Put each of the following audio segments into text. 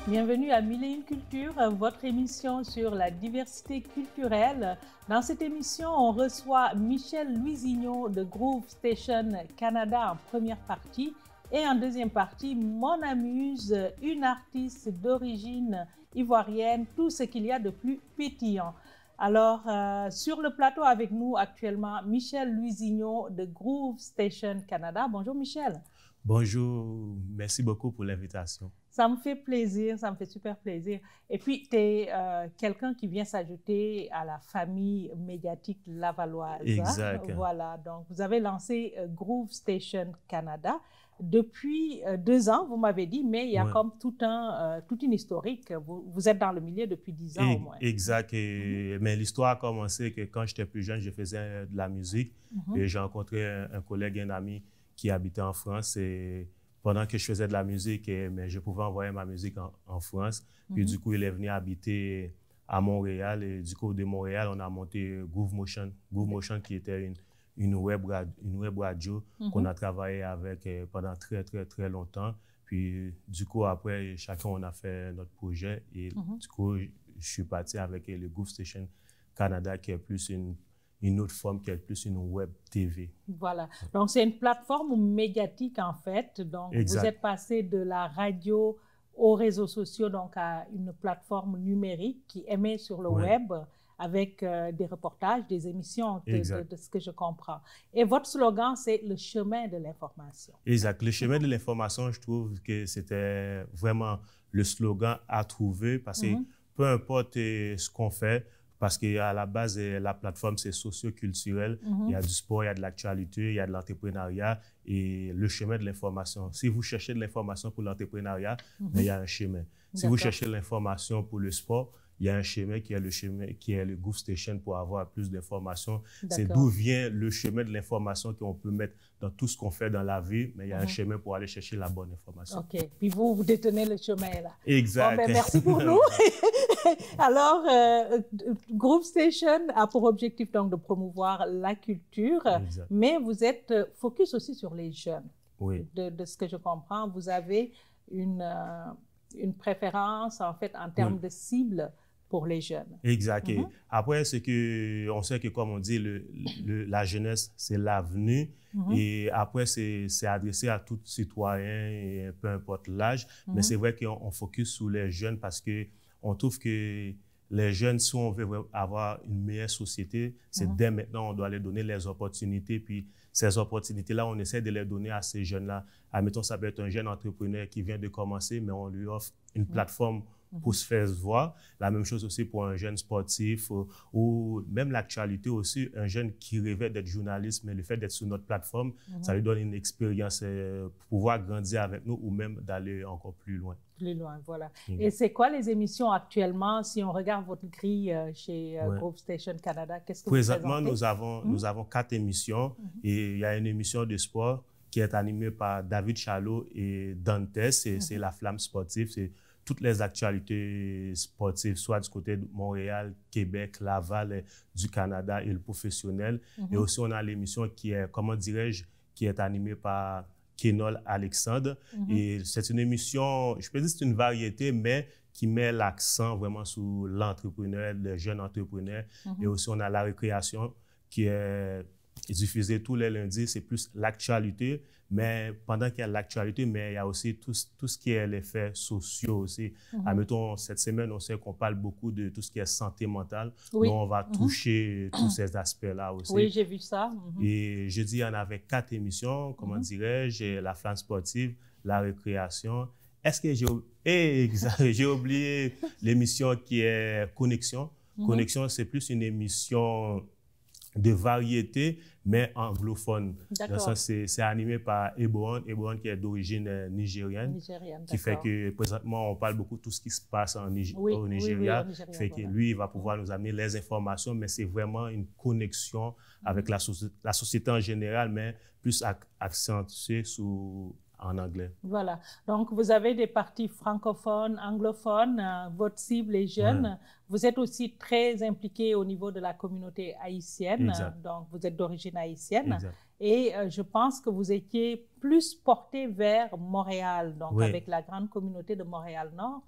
Bienvenue à Mille et une Cultures, votre émission sur la diversité culturelle. Dans cette émission, on reçoit Michel Luisignon de Groove Station Canada en première partie et en deuxième partie, Mon Amuse, une artiste d'origine ivoirienne, tout ce qu'il y a de plus pétillant. Alors, sur le plateau avec nous actuellement, Michel Luisignon de Groove Station Canada. Bonjour Michel. Bonjour, merci beaucoup pour l'invitation. Ça me fait plaisir, ça me fait super plaisir. Et puis, tu es quelqu'un qui vient s'ajouter à la famille médiatique lavalloise. Exact. Voilà, donc vous avez lancé Groove Station Canada depuis 2 ans, vous m'avez dit, mais il y a comme toute une historique. Vous êtes dans le milieu depuis 10 ans au moins. Exact. Mais l'histoire a commencé que quand j'étais plus jeune, je faisais de la musique et j'ai rencontré un collègue, un ami qui habitait en France et pendant que je faisais de la musique, mais je pouvais envoyer ma musique en France. Puis du coup, il est venu habiter à Montréal et du coup, de Montréal, on a monté Groove Motion. Groove Motion qui était une web radio qu'on a travaillé avec pendant très longtemps. Puis du coup, après, chacun, on a fait notre projet et du coup, je suis parti avec le Groove Station Canada qui est plus une autre forme qui est plus une web TV. Voilà. Donc, c'est une plateforme médiatique, en fait. Donc, exact. Vous êtes passé de la radio aux réseaux sociaux, donc à une plateforme numérique qui émet sur le web avec des reportages, des émissions, de ce que je comprends. Et votre slogan, c'est le chemin de l'information. Exact. Le chemin de l'information, je trouve que c'était vraiment le slogan à trouver parce que peu importe ce qu'on fait, parce qu'à la base, la plateforme, c'est socio-culturel. Il y a du sport, il y a de l'actualité, il y a de l'entrepreneuriat et le chemin de l'information. Si vous cherchez de l'information pour l'entrepreneuriat, il y a un chemin. Si vous cherchez de l'information pour le sport, il y a un chemin qui est le Groove Station pour avoir plus d'informations. C'est d'où vient le chemin de l'information qu'on peut mettre dans tout ce qu'on fait dans la vie, mais il y a un chemin pour aller chercher la bonne information. OK. Puis vous détenez le chemin là. Exact. Bon, ben, merci pour nous. Alors, Groove Station a pour objectif donc de promouvoir la culture, mais vous êtes focus aussi sur les jeunes. Oui. De ce que je comprends, vous avez une préférence en fait en termes de cible pour les jeunes. Exact. Après, on sait que, comme on dit, la jeunesse, c'est l'avenir. Et après, c'est adressé à tout citoyen, et peu importe l'âge. Mais c'est vrai qu'on focus sur les jeunes parce qu'on trouve que les jeunes, si on veut avoir une meilleure société, c'est dès maintenant, on doit leur donner les opportunités. Puis ces opportunités-là, on essaie de les donner à ces jeunes-là. Admettons, ça peut être un jeune entrepreneur qui vient de commencer, mais on lui offre une plateforme pour se faire voir. La même chose aussi pour un jeune sportif ou même l'actualité aussi, un jeune qui rêvait d'être journaliste, mais le fait d'être sur notre plateforme, ça lui donne une expérience pour pouvoir grandir avec nous ou même d'aller encore plus loin. Plus loin, voilà. Et c'est quoi les émissions actuellement? Si on regarde votre grille chez Groove Station Canada, qu'est-ce que vous présentez? Présentement, nous avons 4 émissions et il y a une émission de sport qui est animée par David Chalot et Dantes, c'est La Flamme sportive, c'est toutes les actualités sportives, soit du côté de Montréal, Québec, Laval, du Canada et le professionnel. Et aussi, on a l'émission qui est, comment dirais-je, qui est animée par Kenol Alexandre. Et c'est une émission, je peux dire que c'est une variété, mais qui met l'accent vraiment sur l'entrepreneur, le jeune entrepreneur. Et aussi, on a La Récréation qui est diffusée tous les lundis. C'est plus l'actualité, mais pendant qu'il y a l'actualité, mais il y a aussi tout ce qui est les faits sociaux aussi. Admettons, cette semaine, on sait qu'on parle beaucoup de tout ce qui est santé mentale. Donc, on va toucher tous ces aspects-là aussi. Oui, j'ai vu ça. Et jeudi, il y en avait 4 émissions, comment dirais-je, La Flamme sportive, La Récréation. Est-ce que j'ai oublié l'émission qui est Connexion? Connexion, c'est plus une émission de variété, mais anglophone. C'est animé par Eboon qui est d'origine nigérienne, qui fait que présentement, on parle beaucoup de tout ce qui se passe au Nigeria, fait que lui, il va pouvoir nous amener les informations, mais c'est vraiment une connexion avec la société en général, mais plus accentuée en anglais. Voilà. Donc, vous avez des parties francophones, anglophones, votre cible est jeune. Vous êtes aussi très impliqué au niveau de la communauté haïtienne. Donc, vous êtes d'origine haïtienne. Et je pense que vous étiez plus porté vers Montréal, donc Oui. avec la grande communauté de Montréal-Nord.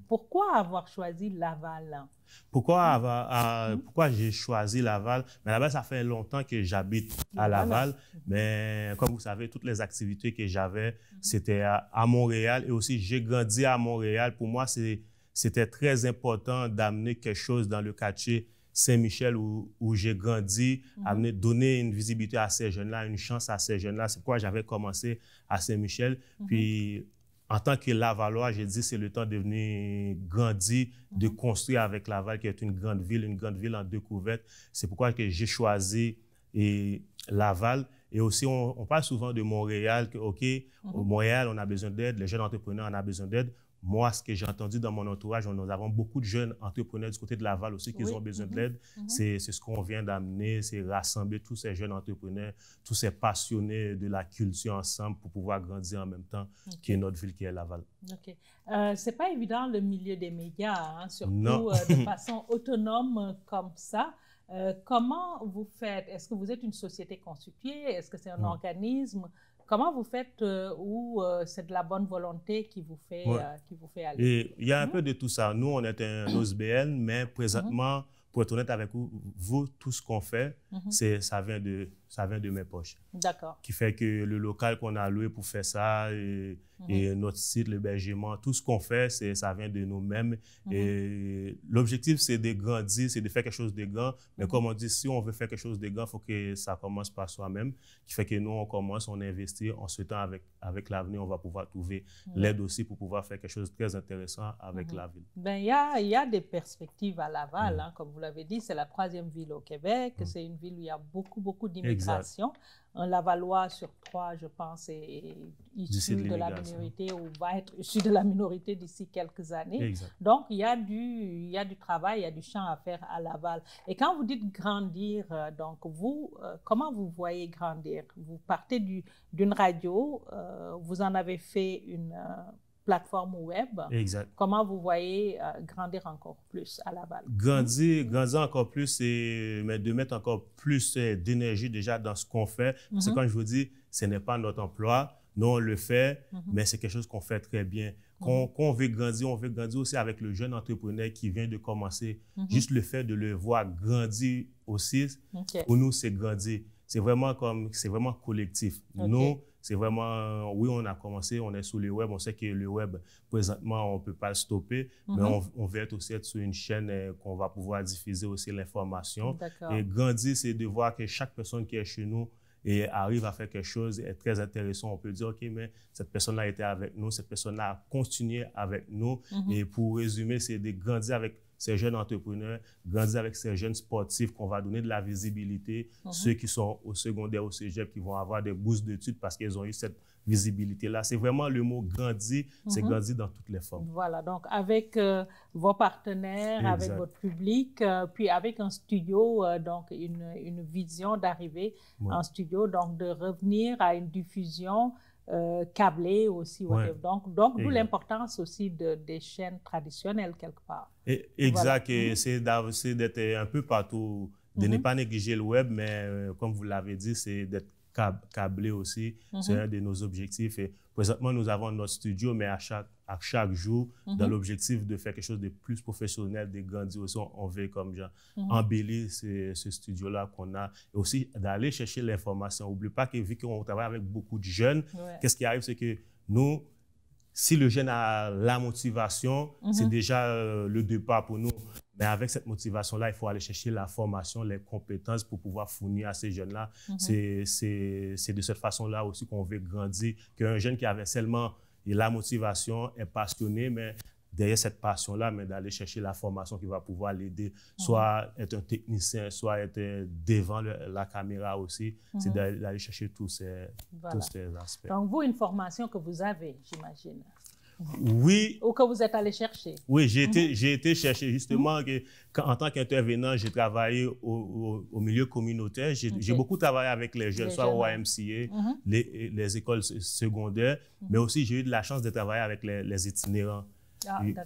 Pourquoi avoir choisi Laval? Pourquoi j'ai choisi Laval? Mais Laval, ça fait longtemps que j'habite à Laval. Mais comme vous savez, toutes les activités que j'avais, c'était à Montréal. Et aussi, j'ai grandi à Montréal. Pour moi, c'était très important d'amener quelque chose dans le quartier Saint-Michel où j'ai grandi, donner une visibilité à ces jeunes-là, une chance à ces jeunes-là. C'est pourquoi j'avais commencé à Saint-Michel. Puis, en tant que Lavalois, j'ai dit c'est le temps de venir grandir, de construire avec Laval, qui est une grande ville en découverte. C'est pourquoi que j'ai choisi Laval. Et aussi, on parle souvent de Montréal, que, OK, au Montréal, on a besoin d'aide, les jeunes entrepreneurs, on a besoin d'aide. Moi, ce que j'ai entendu dans mon entourage, nous avons beaucoup de jeunes entrepreneurs du côté de Laval aussi qui ont besoin de l'aide. C'est ce qu'on vient d'amener, c'est rassembler tous ces jeunes entrepreneurs, tous ces passionnés de la culture ensemble pour pouvoir grandir en même temps, qui est notre ville, qui est Laval. OK. C'est pas évident le milieu des médias, hein, surtout de façon autonome comme ça. Comment vous faites? Est-ce que vous êtes une société constituée? Est-ce que c'est un organisme? Comment vous faites ou c'est de la bonne volonté qui vous fait aller? Et il y a un peu de tout ça. Nous, on est un OSBL, mais présentement, pour être honnête avec vous, tout ce qu'on fait, ça vient de mes poches. D'accord. Qui fait que le local qu'on a loué pour faire ça et notre site, l'hébergement, tout ce qu'on fait, ça vient de nous-mêmes. Et l'objectif, c'est de grandir, c'est de faire quelque chose de grand. Mais comme on dit, si on veut faire quelque chose de grand, il faut que ça commence par soi-même. Qui fait que nous, on commence, on investit. En ce temps, avec l'avenir, on va pouvoir trouver l'aide aussi pour pouvoir faire quelque chose de très intéressant avec la ville. Ben, il y a des perspectives à Laval, hein, comme vous l'avez dit, c'est la 3e ville au Québec. C'est une ville où il y a beaucoup d'immigration. Un Lavalois sur 3, je pense, est issu de la minorité ou va être issu de la minorité d'ici quelques années. Exact. Donc, il y a du travail, il y a du champ à faire à Laval. Et quand vous dites grandir, donc vous, comment vous voyez grandir? Vous partez d'une radio, vous en avez fait une plateforme web. Exact. Comment vous voyez grandir encore plus à Laval? Grandir encore plus, c'est de mettre encore plus d'énergie déjà dans ce qu'on fait. Parce que quand je vous dis, ce n'est pas notre emploi, nous on le fait, mais c'est quelque chose qu'on fait très bien. Quand on veut grandir aussi avec le jeune entrepreneur qui vient de commencer. Juste le fait de le voir grandir aussi, pour nous, c'est grandir. C'est vraiment collectif. Nous, c'est vraiment, oui, on a commencé, on est sur le web, on sait que le web, présentement, on ne peut pas le stopper, mais on veut aussi être sur une chaîne qu'on va pouvoir diffuser aussi l'information. Et grandir, c'est de voir que chaque personne qui est chez nous et arrive à faire quelque chose est très intéressant. On peut dire, OK, mais cette personne-là était avec nous, cette personne-là a continué avec nous. Et pour résumer, c'est de grandir avec ces jeunes entrepreneurs, grandir avec ces jeunes sportifs qu'on va donner de la visibilité, ceux qui sont au secondaire, au cégep, qui vont avoir des bourses d'études parce qu'ils ont eu cette visibilité-là. C'est vraiment le mot grandir, c'est grandir dans toutes les formes. Voilà, donc avec vos partenaires, avec votre public, puis avec un studio, donc une vision d'arriver en studio, donc de revenir à une diffusion câblée aussi. Donc d'où l'importance aussi des chaînes traditionnelles quelque part. Exact, c'est d'être un peu partout, de ne pas négliger le web, mais comme vous l'avez dit, c'est d'être câblé aussi. C'est un de nos objectifs. Et présentement, nous avons notre studio, mais à chaque jour, dans l'objectif de faire quelque chose de plus professionnel, de grandir aussi, on veut comme genre embellir ce studio-là qu'on a. Et aussi d'aller chercher l'information. N'oublie pas que vu qu'on travaille avec beaucoup de jeunes, qu'est-ce qui arrive, c'est que nous, si le jeune a la motivation, c'est déjà le départ pour nous. Mais avec cette motivation-là, il faut aller chercher la formation, les compétences pour pouvoir fournir à ces jeunes-là. C'est de cette façon-là aussi qu'on veut grandir. Qu'un jeune qui avait seulement la motivation, est passionné, mais derrière cette passion-là, mais d'aller chercher la formation qui va pouvoir l'aider, soit être un technicien, soit être devant la caméra aussi. C'est d'aller chercher tous ces aspects. Donc, vous, une formation que vous avez, j'imagine. Oui. Ou que vous êtes allé chercher. Oui, j'ai été chercher justement en tant qu'intervenant, j'ai travaillé au milieu communautaire. J'ai beaucoup travaillé avec les jeunes, soit au YMCA, les écoles secondaires, mais aussi j'ai eu de la chance de travailler avec les itinérants.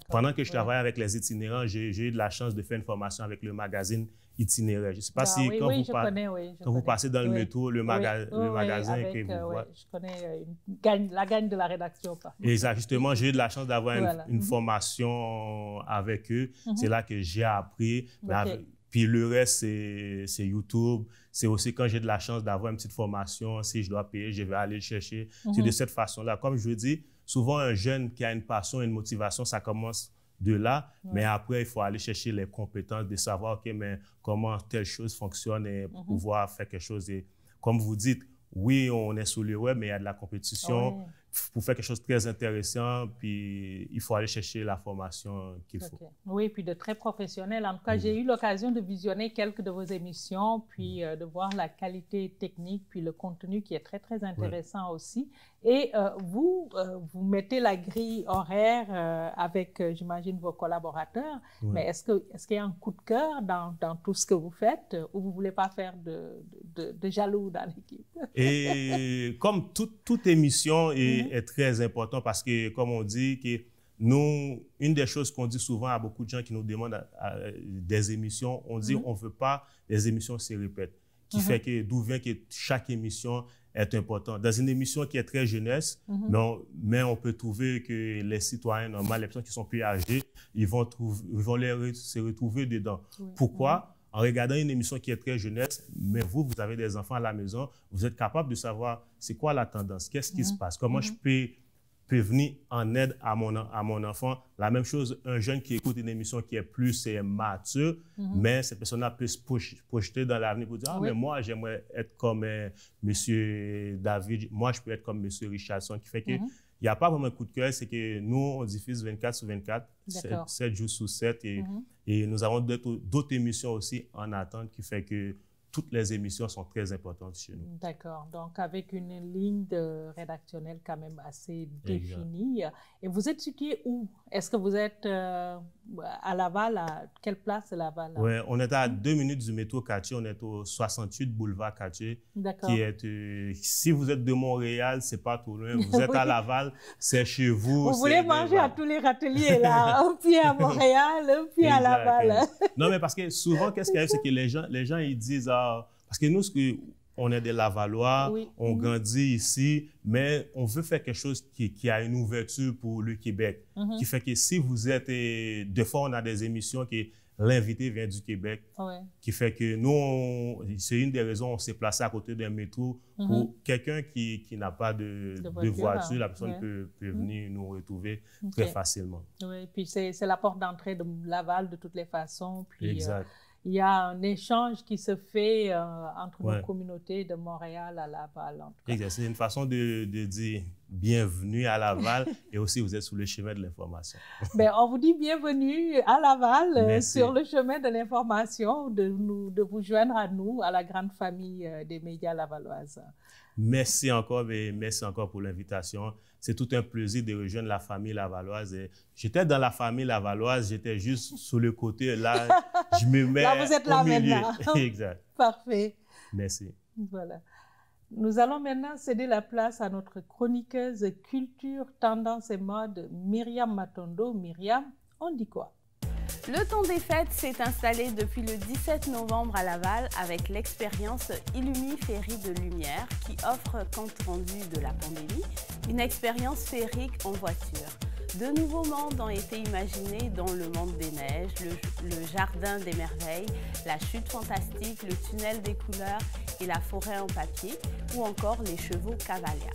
Pendant que je travaillais avec les itinérants, j'ai eu de la chance de faire une formation avec le magazine itinéraire. Je ne sais pas si quand vous passez dans le métro, le magasin avec, que vous voyez. Je connais la gagne de la rédaction. Exact. Justement, j'ai eu de la chance d'avoir une formation avec eux. C'est là que j'ai appris. Puis le reste, c'est YouTube. C'est aussi quand j'ai de la chance d'avoir une petite formation, si je dois payer, je vais aller le chercher. C'est de cette façon-là. Comme je vous dis, souvent un jeune qui a une passion, une motivation, ça commence de là. Mais après, il faut aller chercher les compétences, de savoir mais comment telle chose fonctionne et pouvoir faire quelque chose. Et comme vous dites, oui, on est sur le web, mais il y a de la compétition. Pour faire quelque chose de très intéressant, puis il faut aller chercher la formation qu'il faut. Oui, puis de très professionnel. En tout cas, j'ai eu l'occasion de visionner quelques de vos émissions, puis de voir la qualité technique, puis le contenu qui est très, très intéressant aussi. Et vous mettez la grille horaire avec, j'imagine, vos collaborateurs, mais est-ce qu'il y a un coup de cœur dans tout ce que vous faites ou vous ne voulez pas faire de jaloux dans l'équipe? Et comme toute émission est très importante parce que, comme on dit, que nous, une des choses qu'on dit souvent à beaucoup de gens qui nous demandent des émissions, on dit on ne veut pas les émissions se répètent, qui fait que d'où vient que chaque émission est importante. Dans une émission qui est très jeunesse, mais on peut trouver que les citoyens normaux, les personnes qui sont plus âgées, ils vont se retrouver dedans. Pourquoi? En regardant une émission qui est très jeunesse, mais vous avez des enfants à la maison, vous êtes capable de savoir c'est quoi la tendance, qu'est-ce qui se passe, comment je peux venir en aide à mon enfant. La même chose, un jeune qui écoute une émission qui est plus mature, mais cette personne-là peut se projeter dans l'avenir pour dire « Ah, mais moi, j'aimerais être comme M. David, moi, je peux être comme M. Richardson », qui fait que il n'y a pas vraiment un coup de cœur, c'est que nous, on diffuse 24 sur 24, 7 jours sur 7, et nous avons d'autres émissions aussi en attente qui fait que toutes les émissions sont très importantes chez nous. D'accord. Donc, avec une ligne rédactionnelle quand même assez définie. Et vous êtes situé où? Est-ce que vous êtes à Laval? À quelle place de Laval? Oui, on est à 2 minutes du métro Cartier. On est au 68 boulevard Cartier. D'accord. Si vous êtes de Montréal, c'est pas trop loin. Vous êtes à Laval, c'est chez vous. Vous voulez manger à tous les râteliers, là. Un pied à Montréal, un pied à Laval. Non, mais parce que souvent, qu'est-ce qui arrive, c'est que les gens, ils disent... parce que nous, on est des Lavallois, on grandit ici, mais on veut faire quelque chose qui a une ouverture pour le Québec, qui fait que si vous êtes... Des fois, on a des émissions qui l'invité vient du Québec, qui fait que nous, c'est une des raisons, on s'est placé à côté d'un métro pour quelqu'un qui n'a pas de voiture, la personne peut venir nous retrouver très facilement. Oui, puis c'est la porte d'entrée de Laval de toutes les façons. Puis, exact. Il y a un échange qui se fait entre nos communautés de Montréal à Laval. Exact. C'est une façon de dire bienvenue à Laval et aussi vous êtes sur le chemin de l'information. Ben, on vous dit bienvenue à Laval sur le chemin de l'information, de vous joindre à nous, à la grande famille des médias lavalloises. Merci encore et merci encore pour l'invitation. C'est tout un plaisir de rejoindre la famille lavalloise. J'étais dans la famille lavalloise, j'étais juste sur le côté. Là, je me mets là, vous êtes là au milieu. maintenant. Exact. Parfait. Merci. Voilà. Nous allons maintenant céder la place à notre chroniqueuse culture, tendance et mode, Myriam Matondo. Myriam, on dit quoi? Le temps des fêtes s'est installé depuis le 17 novembre à Laval avec l'expérience Illumi Féerie de Lumière qui offre, compte rendu de la pandémie, une expérience féerique en voiture. De nouveaux mondes ont été imaginés dont le monde des neiges, le jardin des merveilles, la chute fantastique, le tunnel des couleurs et la forêt en papier ou encore les chevaux cavaliers.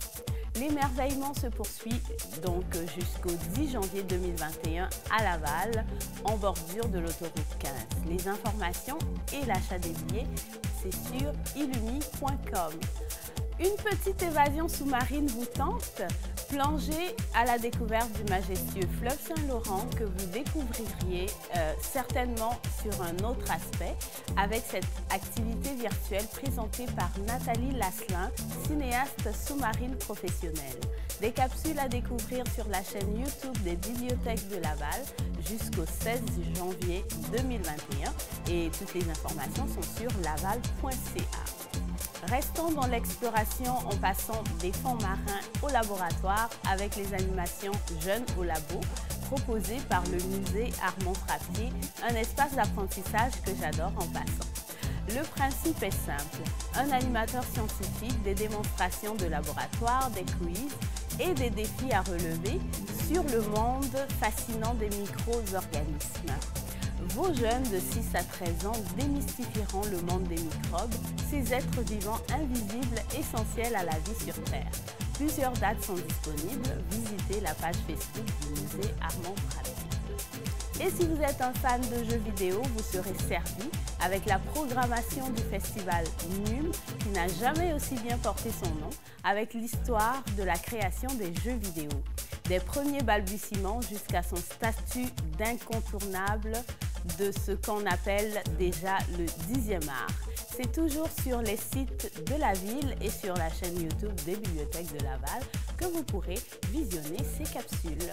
L'émerveillement se poursuit donc jusqu'au 10 janvier 2021 à Laval, en bordure de l'autoroute 15. Les informations et l'achat des billets, c'est sur illumi.com. Une petite évasion sous-marine vous tente? Plongez à la découverte du majestueux fleuve Saint-Laurent que vous découvririez certainement sur un autre aspect avec cette activité virtuelle présentée par Nathalie Lasselin, cinéaste sous-marine professionnelle. Des capsules à découvrir sur la chaîne YouTube des bibliothèques de Laval jusqu'au 16 janvier 2021 et toutes les informations sont sur laval.ca. Restons dans l'exploration en passant des fonds marins au laboratoire avec les animations Jeunes au labo proposé par le musée Armand Frappier, un espace d'apprentissage que j'adore en passant. Le principe est simple, un animateur scientifique, des démonstrations de laboratoire, des quiz et des défis à relever sur le monde fascinant des micro-organismes. Vos jeunes de 6 à 13 ans démystifieront le monde des microbes, ces êtres vivants invisibles essentiels à la vie sur Terre. Plusieurs dates sont disponibles, visitez la page Facebook du musée Armand Frappier. Et si vous êtes un fan de jeux vidéo, vous serez servi avec la programmation du festival NUM, qui n'a jamais aussi bien porté son nom, avec l'histoire de la création des jeux vidéo. Des premiers balbutiements jusqu'à son statut d'incontournable de ce qu'on appelle déjà le 10e art. C'est toujours sur les sites de la ville et sur la chaîne YouTube des bibliothèques de Laval que vous pourrez visionner ces capsules.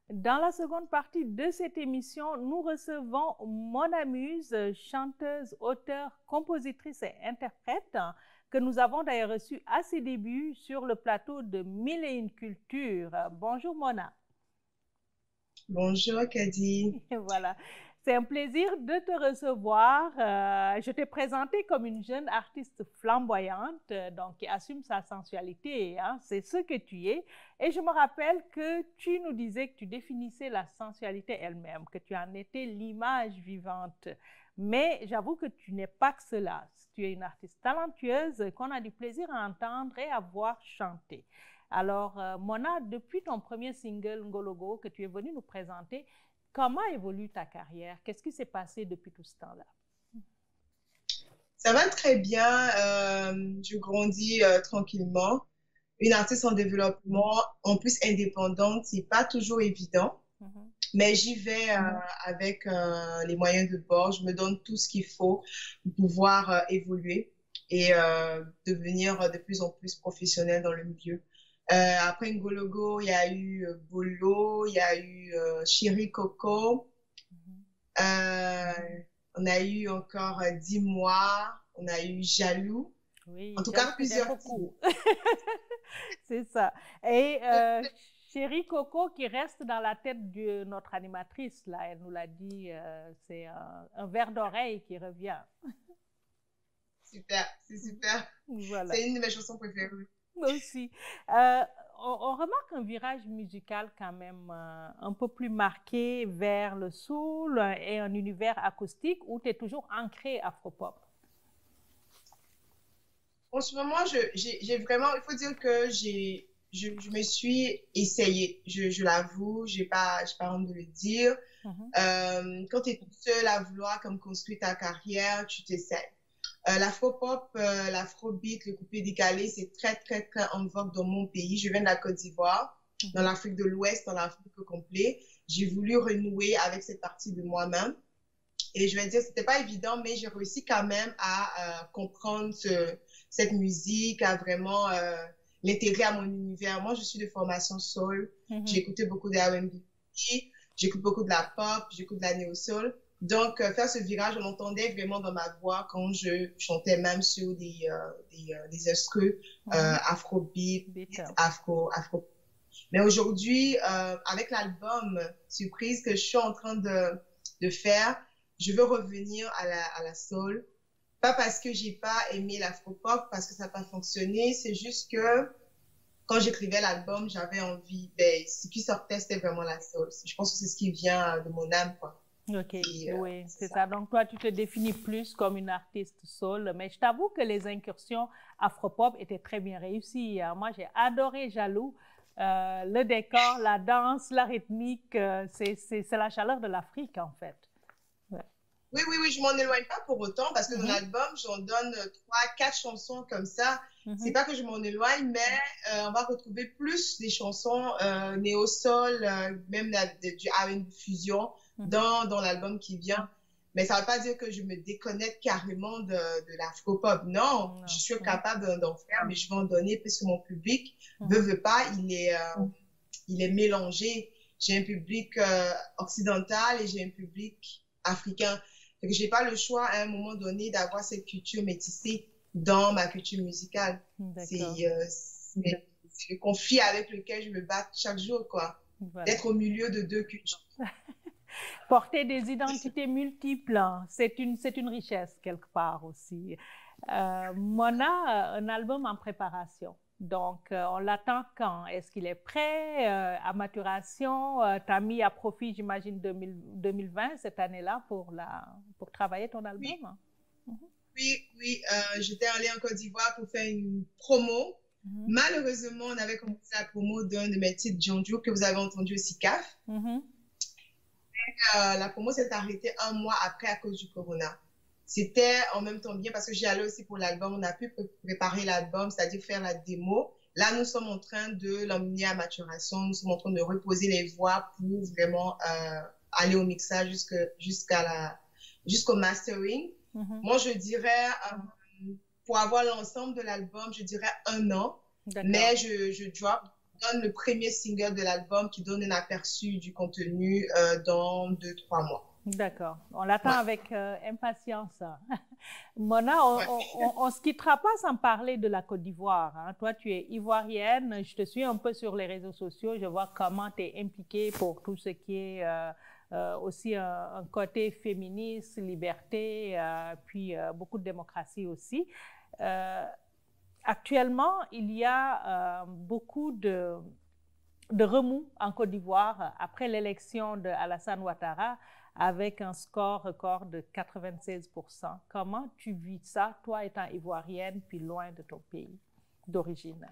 Dans la seconde partie de cette émission, nous recevons Mona Muse, chanteuse, auteure, compositrice et interprète, que nous avons d'ailleurs reçue à ses débuts sur le plateau de Mille et une cultures. Bonjour Mona. Bonjour Kadi. Voilà. C'est un plaisir de te recevoir. Je t'ai présentée comme une jeune artiste flamboyante, donc qui assume sa sensualité. Hein, c'est ce que tu es. Et je me rappelle que tu nous disais que tu définissais la sensualité elle-même, que tu en étais l'image vivante. Mais j'avoue que tu n'es pas que cela. Tu es une artiste talentueuse qu'on a du plaisir à entendre et à voir chanter. Alors, Mona, depuis ton premier single Ngologo que tu es venue nous présenter, comment évolue ta carrière? Qu'est-ce qui s'est passé depuis tout ce temps-là? Ça va très bien. Je grandis tranquillement. Une artiste en développement, en plus indépendante, c'est pas toujours évident. Mais j'y vais avec les moyens de bord. Je me donne tout ce qu'il faut pour pouvoir évoluer et devenir de plus en plus professionnelle dans le milieu. Après Ngologo, il y a eu Bolo, il y a eu Chéri Coco, on a eu encore 10 mois, on a eu Jaloux. Oui, en tout cas, plusieurs. C'est ça. Et Chéri Coco qui reste dans la tête de notre animatrice, là, elle nous l'a dit, c'est un verre d'oreille qui revient. Super, c'est super. Voilà. C'est une de mes chansons préférées. Aussi. On remarque un virage musical quand même un peu plus marqué vers le soul et un univers acoustique où tu es toujours ancré afro-pop. En ce moment, j'ai vraiment, il faut dire que je me suis essayée, je l'avoue, j'ai pas honte de le dire. Quand tu es toute seule à vouloir comme construire ta carrière, tu t'essayes. L'afro-pop, l'afro-beat, le coupé décalé, c'est très, très, très en vogue dans mon pays. Je viens de la Côte d'Ivoire, dans l'Afrique de l'Ouest, dans l'Afrique au complet. J'ai voulu renouer avec cette partie de moi-même. Et je vais dire, c'était pas évident, mais j'ai réussi quand même à comprendre cette musique, à vraiment l'intégrer à mon univers. Moi, je suis de formation soul. J'ai écouté beaucoup de R&B, j'écoute beaucoup de la pop, j'écoute de la néo-soul. Donc, faire ce virage, on l'entendait vraiment dans ma voix quand je chantais même sur des instrus afro-beat, afro. Mais aujourd'hui, avec l'album Surprise que je suis en train de faire, je veux revenir à la soul. Pas parce que j'ai pas aimé l'afro-pop, parce que ça n'a pas fonctionné, c'est juste que quand j'écrivais l'album, j'avais envie, ce qui sortait, c'était vraiment la soul. Je pense que c'est ce qui vient de mon âme, quoi. Ok, oui, c'est ça. Donc, toi, tu te définis plus comme une artiste soul, mais je t'avoue que les incursions afro-pop étaient très bien réussies. Moi, j'ai adoré Jaloux. Le décor, la danse, la rythmique, c'est la chaleur de l'Afrique, en fait. Ouais. Oui, je m'en éloigne pas pour autant, parce que dans l'album, j'en donne 3-4 chansons comme ça. C'est pas que je m'en éloigne, mais on va retrouver plus des chansons néo-soul, même du R&B fusion, dans l'album qui vient. Mais ça ne veut pas dire que je me déconnecte carrément de l'afro-pop. Non, je suis capable d'en faire, mais je vais en donner parce que mon public, veut pas, il est mélangé. J'ai un public occidental et j'ai un public africain. Donc, je n'ai pas le choix à un moment donné d'avoir cette culture métissée dans ma culture musicale. C'est le conflit avec lequel je me bats chaque jour, quoi. d'être au milieu de deux cultures. Porter des identités multiples, c'est une richesse quelque part aussi. Mona, un album en préparation. Donc, on l'attend quand? Est-ce qu'il est prêt à maturation? Tu as mis à profit, j'imagine, 2020, cette année-là, pour travailler ton album? Oui, j'étais allée en Côte d'Ivoire pour faire une promo. Malheureusement, on avait commencé la promo d'un de mes titres, Djonjo, que vous avez entendu au SICAF. La promo s'est arrêtée 1 mois après à cause du corona. C'était en même temps bien parce que j'y allais aussi pour l'album. On a pu préparer l'album, c'est-à-dire faire la démo. Là, nous sommes en train de l'emmener à maturation. Nous sommes en train de reposer les voix pour vraiment aller au mixage jusqu'au mastering. Moi, je dirais, pour avoir l'ensemble de l'album, je dirais 1 an. Mais je donne le premier single de l'album qui donne un aperçu du contenu dans 2-3 mois. D'accord. On l'attend avec impatience. Mona, on ne se quittera pas sans parler de la Côte d'Ivoire. Hein. Toi, tu es ivoirienne. Je te suis un peu sur les réseaux sociaux. Je vois comment tu es impliquée pour tout ce qui est aussi un côté féministe, liberté, puis beaucoup de démocratie aussi. Actuellement, il y a beaucoup de remous en Côte d'Ivoire après l'élection d'Alassane Ouattara avec un score record de 96%. Comment tu vis ça, toi étant ivoirienne, puis loin de ton pays d'origine?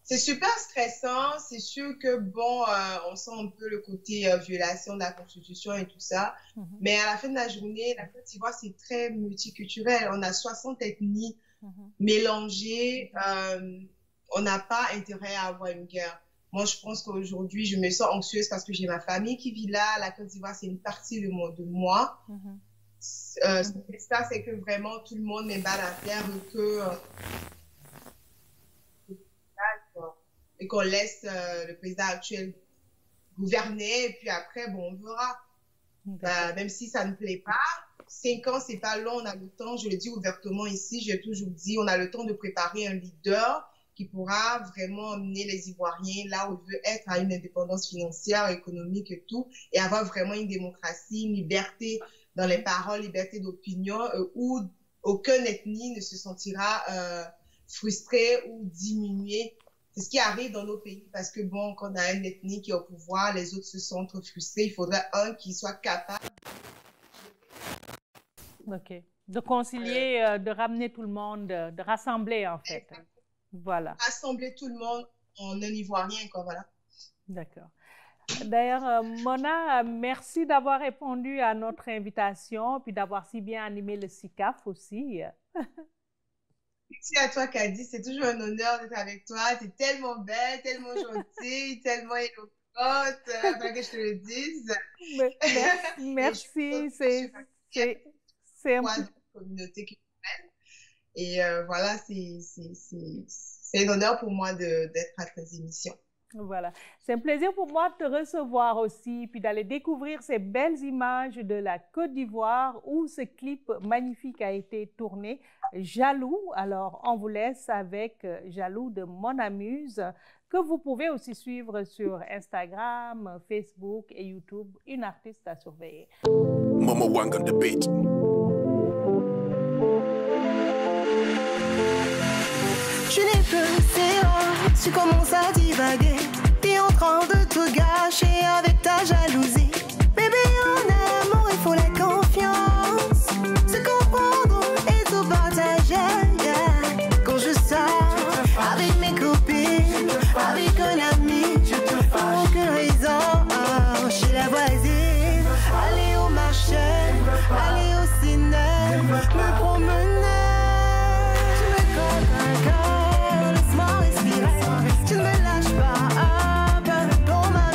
C'est super stressant. C'est sûr que, bon, on sent un peu le côté violation de la Constitution et tout ça. Mais à la fin de la journée, la Côte d'Ivoire, c'est très multiculturel. On a 60 ethnies mélangées. On n'a pas intérêt à avoir une guerre. Moi, je pense qu'aujourd'hui, je me sens anxieuse parce que j'ai ma famille qui vit là. La Côte d'Ivoire, c'est une partie de moi. Ce qui se passe, c'est que vraiment, tout le monde met balle à terre et qu'on laisse le président actuel gouverner. Et puis après, bon, on verra. Même si ça ne plaît pas, 5 ans, c'est pas long. On a le temps, je le dis ouvertement ici, j'ai toujours dit, on a le temps de préparer un leader qui pourra vraiment emmener les Ivoiriens là où il veut être, à une indépendance financière, économique et tout, et avoir vraiment une démocratie, une liberté dans les paroles, liberté d'opinion, où aucune ethnie ne se sentira frustrée ou diminuée. C'est ce qui arrive dans nos pays, parce que bon, quand on a une ethnie qui est au pouvoir, les autres se sentent frustrés. Il faudrait un qui soit capable de concilier, de ramener tout le monde, de rassembler en fait. Voilà. Rassembler tout le monde en un Ivoirien, quoi, voilà. D'accord. D'ailleurs, Mona, merci d'avoir répondu à notre invitation, puis d'avoir si bien animé le SICAF aussi. Merci à toi, Kadi. C'est toujours un honneur d'être avec toi. Tu es tellement belle, tellement gentille, tellement éloquente, après que je te le dise. Merci. C'est un peu... communauté culturelle. Et voilà, c'est un honneur pour moi d'être à tes émissions. Voilà. C'est un plaisir pour moi de te recevoir aussi, puis d'aller découvrir ces belles images de la Côte d'Ivoire où ce clip magnifique a été tourné, Jaloux. Alors, on vous laisse avec Jaloux de Mon Amuse, que vous pouvez aussi suivre sur Instagram, Facebook et YouTube. Une artiste à surveiller. Momo Wang on the beat. Je n'ai plus, c'est rare, tu commences à divaguer. T'es en train de tout gâcher avec ta jalousie. Bébé, en amour, il faut la confiance. Se comprendre et tout partager. Yeah. Quand je sors avec mes copines, avec un ami, pour aucune raison, chez la voisine. Aller au marché, aller au ciné, me promener. Tu ne me lâches pas, dans ma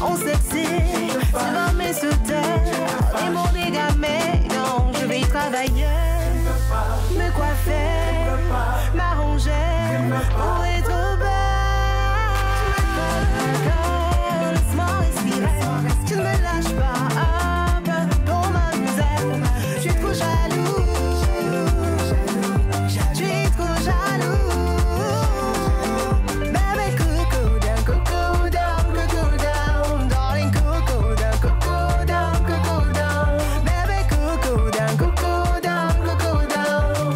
on sexy, c'est pas mes sous-terres, les mots des gamins, non, je vais travailler, me coiffer, m'arranger, pour être belle. Laisse-moi respirer, tu ne me lâches pas, pour m'amuser, je suis trop jaloux, je suis trop jaloux. Baby, coco down, darling, coco down, baby, coco down,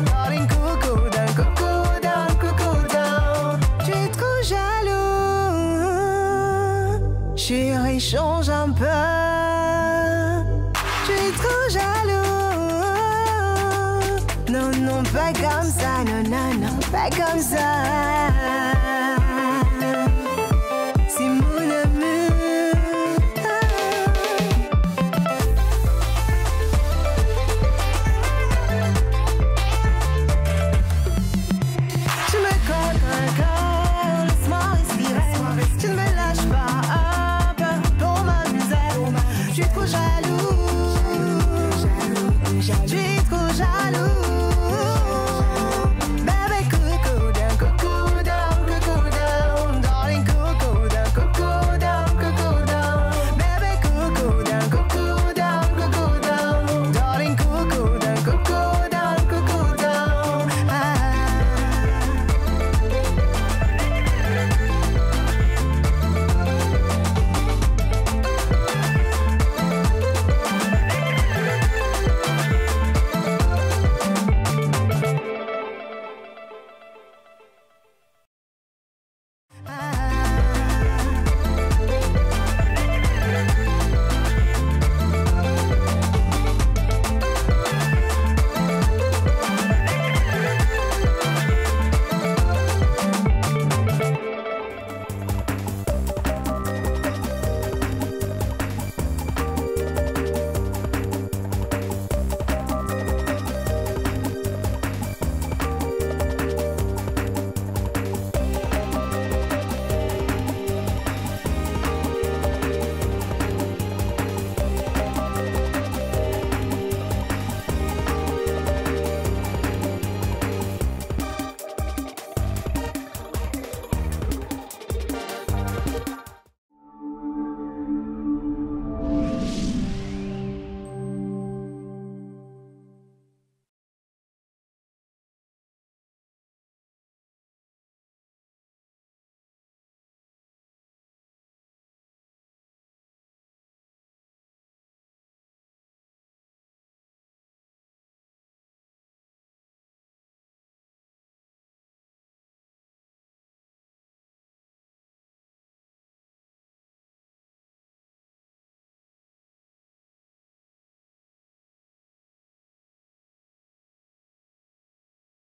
darling, coco down, je suis trop jaloux, chérie, change un peu, je suis trop jaloux, non, non, pas comme ça, non, non, non, pas comme ça.